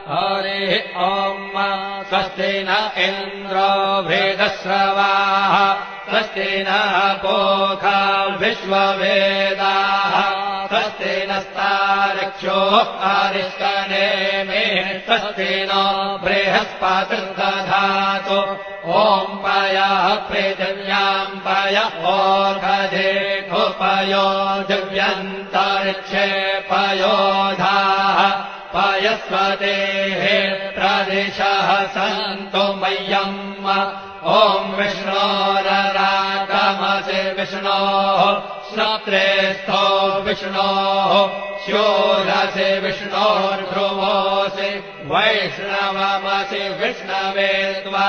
हरिः ॐ स्वस्ति न इन्द्रो वेदश्रवाः स्वस्ति नः पूषा विश्ववेदाः स्वस्ति नस्तार्क्ष्यो अरिष्टनेमिः स्वस्ति नो बृहस्पतिर्दधातु ॐ पयः पृथिव्याम् पय ओषधेषुपयो दिव्यन्तरिक्षे पयोधाः पयस्वतेः प्रदिशः सन्तु मह्यम् ॐ विष्णोररागमसि विष्णोः श्रोत्रेस्थो विष्णोः शूरसि विष्णोर्ध्रुवोऽसि वैष्णवमसि विष्णवे त्वा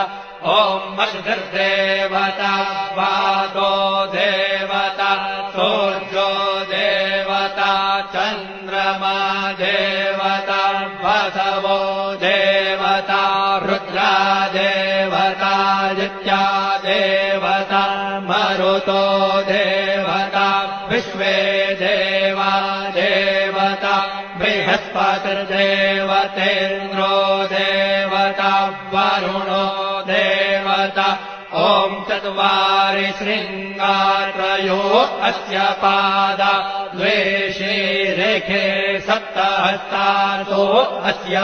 ॐ मरुद्देवता वादो देवता सूर्यो देवता चन्द्रमा देवता वसवो देवता रुद्रा देवता जित्या देवता मरुतो देवता विश्वे देवा देवता बृहस्पतिर्देवतेन्द्रो देवता वरुणो देवता ॐ चत्वारि शृङ्गात्रयो अस्य पादा द्वे शीरेखे सप्तहस्तार्धो अस्य